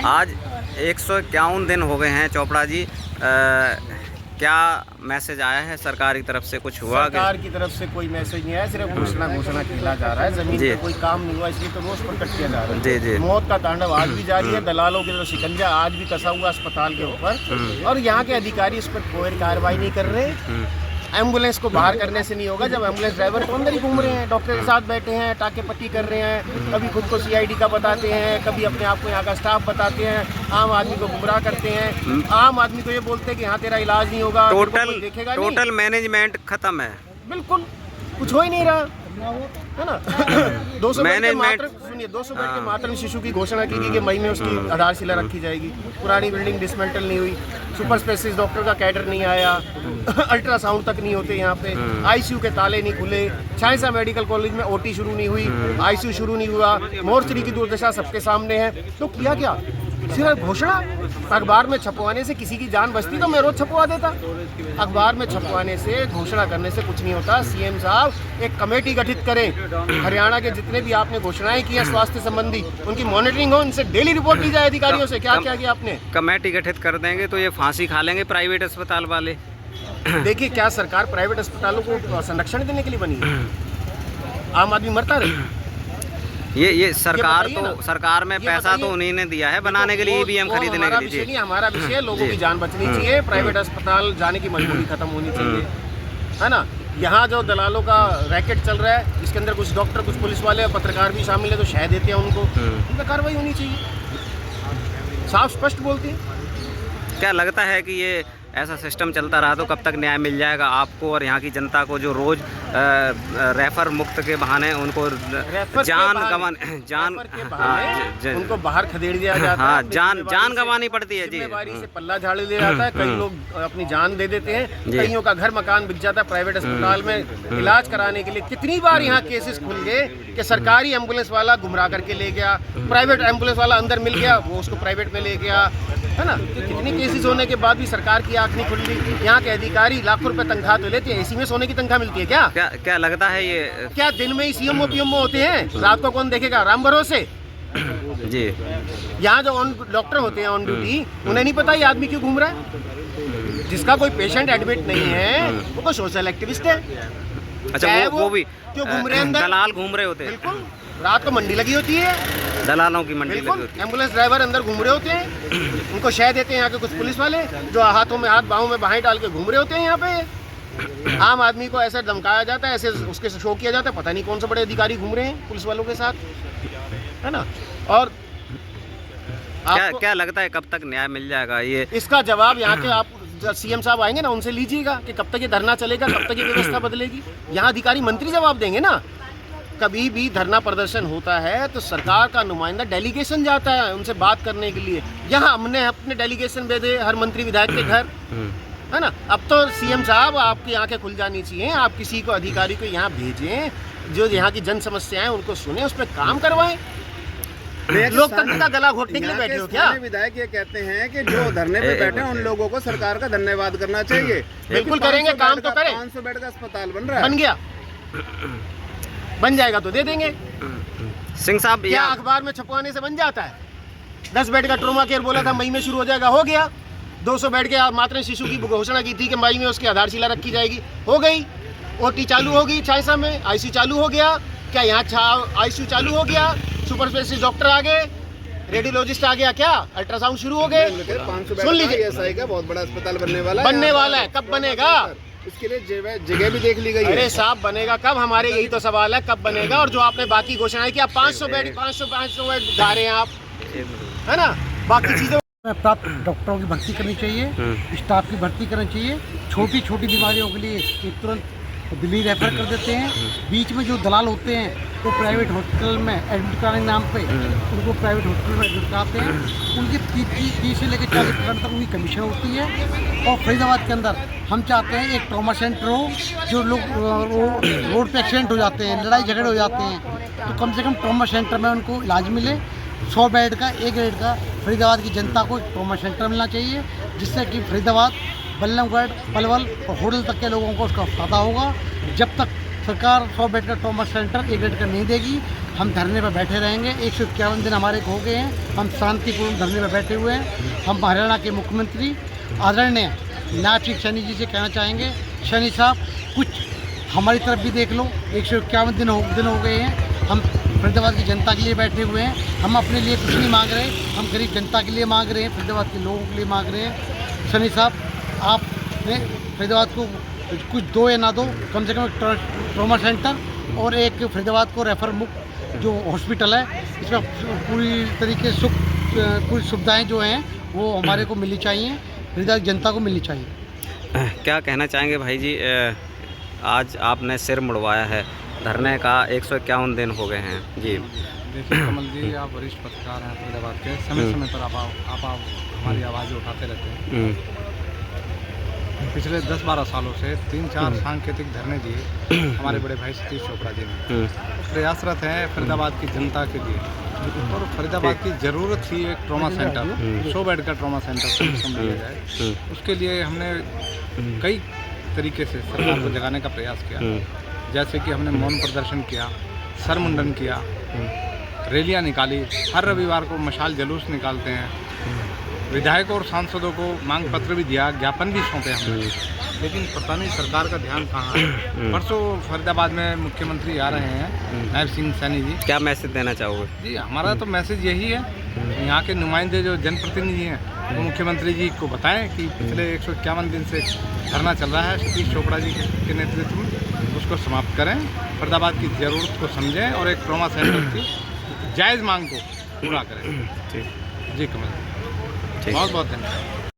आज 151 दिन हो गए हैं चोपड़ा जी। क्या मैसेज आया है सरकार की तरफ से? कुछ हुआ? सरकार की तरफ से कोई मैसेज नहीं आया, सिर्फ घोषणा खेला जा रहा है। जमीन पे कोई काम नहीं हुआ, इसलिए तो रोष प्रकट किया जा रहा है। जी जी। मौत का तांडव आज भी जारी है, दलालों के तो शिकंजा आज भी कसा हुआ अस्पताल के ऊपर, और यहाँ के अधिकारी इस पर कोई कार्रवाई नहीं कर रहे। एम्बुलेंस को बाहर करने से नहीं होगा, जब एम्बुलेंस ड्राइवर तो अंदर ही घूम रहे हैं, डॉक्टर के साथ बैठे हैं, टाके पट्टी कर रहे हैं, कभी खुद को CID का बताते हैं, कभी अपने आप को यहाँ का स्टाफ बताते हैं, आम आदमी को गुमराह करते हैं। आम आदमी को ये बोलते हैं कि यहाँ तेरा इलाज नहीं होगा, टोटल मैनेजमेंट खत्म है, बिल्कुल कुछ हो ही नहीं रहा है ना। 200 बेड के मातृ शिशु की घोषणा की गई कि मई में उसकी आधारशिला रखी जाएगी। पुरानी बिल्डिंग डिसमेंटल नहीं हुई, सुपर स्पेशलिस्ट डॉक्टर का कैडर नहीं आया, अल्ट्रासाउंड तक नहीं होते यहाँ पे, ICU के ताले नहीं खुले, छाइसा मेडिकल कॉलेज में OT शुरू नहीं हुई, ICU शुरू नहीं हुआ, मोर्चरी की दुर्दशा सबके सामने है। तो किया क्या? सिर्फ घोषणा। अखबार में छपवाने से किसी की जान बचती तो मैं रोज छपवा देता। अखबार में छपवाने से, घोषणा करने से कुछ नहीं होता। CM साहब एक कमेटी गठित करें, हरियाणा के जितने भी आपने घोषणाएं की हैं स्वास्थ्य संबंधी, उनकी मॉनिटरिंग हो, उनसे डेली रिपोर्ट ली जाए अधिकारियों से क्या क्या किया आपने। कमेटी गठित कर देंगे तो ये फांसी खा लेंगे प्राइवेट अस्पताल वाले। देखिए, क्या सरकार प्राइवेट अस्पतालों को संरक्षण देने के लिए बनी है? आम आदमी मरता रहे। ये सरकार में पैसा तो उन्हीं ने दिया है बनाने के लिए, EVM खरीदने के लिए। नहीं, हमारा विषय लोगों की जान बचनी चाहिए, प्राइवेट अस्पताल जाने की मजबूरी खत्म होनी चाहिए, है ना। यहाँ जो दलालों का रैकेट चल रहा है, इसके अंदर कुछ डॉक्टर, कुछ पुलिस वाले, पत्रकार भी शामिल है, तो शह देते हैं उनको, उन पर कार्रवाई होनी चाहिए, साफ स्पष्ट बोलते हैं। क्या लगता है कि ये ऐसा सिस्टम चलता रहा तो कब तक न्याय मिल जाएगा आपको और यहाँ की जनता को, जो रोज रेफर मुक्त के बहाने उनको उनको बाहर खदेड़ दिया जाता है, जान गंवानी पड़ती है जी। जिम्मेवारी से पल्ला झाड़ लिया जाता है, कई लोग अपनी जान दे देते हैं, कईयों का घर मकान बिक जाता है प्राइवेट अस्पताल में इलाज कराने के लिए। कितनी बार यहाँ केसेस खुल गए कि सरकारी एम्बुलेंस वाला गुमराह करके ले गया, प्राइवेट एम्बुलेंस वाला अंदर मिल गया, वो उसको प्राइवेट में ले गया, है ना। तो कितने केसेस होने के बाद भी सरकार की आंख नहीं खुल रही। यहाँ के अधिकारी लाखों रुपए तनख्वाह तो लेते हैं, AC में सोने की तनख्वाह मिलती है क्या? क्या लगता है ये? क्या दिन में ही CMO PMO होते हैं, रात को कौन देखेगा? राम भरोसे जी। यहाँ जो डॉक्टर होते हैं ऑन ड्यूटी, उन्हें नहीं पता ये आदमी क्यों घूम रहा है। जिसका कोई पेशेंट एडमिट नहीं है वो कोई सोशल एक्टिविस्ट है। अच्छा, वो भी क्यों घूम रहे हैं? अंदर दलाल घूम रहे होते हैं। बिल्कुल, रात को मंडी लगी होती है, दलालों की मंडी लगी होती है। एम्बुलेंस ड्राइवर अंदर घूम रहे होते हैं, उनको शह देते हैं यहाँ के कुछ पुलिस वाले, जो हाथों में हाथ, बाहों में बाहें डाल के घूम रहे होते हैं यहाँ पे। आम आदमी को ऐसे धमकाया जाता है, ऐसे उसके शो किया जाता है, पता नहीं कौन से बड़े अधिकारी घूम रहे हैं पुलिस वालों के साथ, है ना। और क्या लगता है कब तक न्याय मिल जाएगा? ये इसका जवाब यहाँ के आप CM साहब आएंगे ना, उनसे लीजिएगा कि कब तक ये धरना चलेगा, कब तक ये व्यवस्था बदलेगी। यहाँ अधिकारी मंत्री जवाब देंगे ना। कभी भी धरना प्रदर्शन होता है तो सरकार का नुमाइंदा डेलीगेशन जाता है उनसे बात करने के लिए। यहाँ हमने अपने डेलीगेशन भेजे हर मंत्री विधायक के घर, है ना। अब तो CM साहब आपकी आंखें खुल जानी चाहिए, आप किसी को अधिकारी को यहाँ भेजें जो यहाँ की जन समस्याएं उनको सुने, उस पर काम करवाएं। लोकतंत्र का गला घोटने के लिए बैठे हो क्या? विधायक ये कहते हैं कि जो धरने पे बैठे हैं उन लोगों को सरकार का धन्यवाद करना चाहिए। बिल्कुल करेंगे, काम तो करें। 500 बेड का अस्पताल बन रहा है, बन गया, बन जाएगा तो दे देंगे। सिंह साहब, क्या अखबार में छपवाने से बन जाता है? 10 बेड का ट्रोमा केयर बोला था मई में शुरू हो जाएगा, हो गया। 200 बेड के मातृ शिशु की घोषणा की थी कि मई में उसकी आधारशिला रखी जाएगी, हो गई। OT चालू होगी छाइसा में, ICU चालू हो गया। क्या यहाँ ICU चालू हो गया? सुपर स्पेशलिस्ट डॉक्टर आ गए, रेडियोलॉजिस्ट आ गया, क्या अल्ट्रासाउंड शुरू हो गए। सुन लीजिए, SI का बहुत बड़ा अस्पताल बनने वाला है, कब बनेगा? इसके लिए जगह भी देख ली गई है। अरे साहब, बनेगा कब? हमारे यही तो सवाल है, कब बनेगा? और जो आपने बाकी घोषणाएं की, 500 बेड गा रहे हैं आप, है ना। बाकी चीजों प्राप्त डॉक्टरों की भर्ती करनी चाहिए, स्टाफ की भर्ती करनी चाहिए। छोटी छोटी बीमारियों के लिए तुरंत दिल्ली रेफर कर देते हैं। बीच में जो दलाल होते हैं वो प्राइवेट हॉस्पिटल में एडमिट कराने के नाम पे उनको प्राइवेट हॉस्पिटल में एडमिट कराते हैं। उनकी 30 से लेकर 40% तक उनकी कमीशन होती है। और फरीदाबाद के अंदर हम चाहते हैं एक ट्रॉमा सेंटर हो, जो लोग रोड पे एक्सीडेंट हो जाते हैं, लड़ाई झगड़े हो जाते हैं, तो कम से कम ट्रॉमा सेंटर में उनको इलाज मिले। 100 बेड का, 1 बेड का फरीदाबाद की जनता को ट्रॉमा सेंटर मिलना चाहिए, जिससे कि फरीदाबाद, बल्लभगढ़, पलवल और होटल तक के लोगों को उसका फायदा होगा। जब तक सरकार 100 बेड का ट्रॉमा सेंटर 1 बेड का नहीं देगी हम धरने पर बैठे रहेंगे। 151 दिन हमारे हो गए हैं, हम शांतिपूर्ण धरने पर बैठे हुए हैं। हम हरियाणा के मुख्यमंत्री आदरणीय नायब सिंह सैनी जी से कहना चाहेंगे, सैनी साहब कुछ हमारी तरफ भी देख लो। 151 दिन हो गए हैं, हम फरीदाबाद की जनता के लिए बैठे हुए हैं। हम अपने लिए कुछ नहीं मांग रहे, हम गरीब जनता के लिए मांग रहे हैं, फरीदाबाद के लोगों के लिए मांग रहे हैं। सैनी साहब, आपने फरीदाबाद को कुछ दो या ना दो, कम से कम एक ट्रॉमा सेंटर और एक फरीदाबाद को रेफर मुक्त जो हॉस्पिटल है, इसमें पूरी तरीके से पूरी सुविधाएं जो हैं वो हमारे को मिलनी चाहिए, फरीदाबाद जनता को मिलनी चाहिए। क्या कहना चाहेंगे भाई जी? आज आपने सिर मुड़वाया है, धरने का 151 दिन हो गए हैं जी। देखिए कमल जी, आप वरिष्ठ पत्रकार हैं फरीदाबाद के, समय समय पर आप हमारी आवाज़ें उठाते रहते हैं। पिछले 10-12 सालों से 3-4 सांकेतिक धरने दिए हमारे बड़े भाई सतीश चोपड़ा जी ने। प्रयासरत हैं फरीदाबाद की जनता के लिए, और फरीदाबाद की ज़रूरत थी एक ट्रॉमा सेंटर, 100 बेड का ट्रॉमा सेंटर लिया जाए। उसके लिए हमने कई तरीके से सरकार को जगाने का प्रयास किया, जैसे कि हमने मौन प्रदर्शन किया, सर मुंडन किया, रैलियां निकाली, हर रविवार को मशाल जुलूस निकालते हैं, विधायकों और सांसदों को मांग पत्र भी दिया, ज्ञापन भी सौंपे हमने, लेकिन पता नहीं सरकार का ध्यान कहाँ है। परसों फरीदाबाद में मुख्यमंत्री आ रहे हैं, नायब सिंह सैनी जी। क्या मैसेज देना चाहोगे? जी, हमारा तो मैसेज यही है, यहाँ के नुमाइंदे जो जनप्रतिनिधि हैं वो मुख्यमंत्री जी को बताएं कि पिछले 151 दिन से धरना चल रहा है सतीश चोपड़ा जी के नेतृत्व में, उसको समाप्त करें, फरीदाबाद की ज़रूरत को समझें और एक ट्रॉमा सेंटर की जायज़ मांग को पूरा करें। जी कमल, बहुत बहुत धन्यवाद।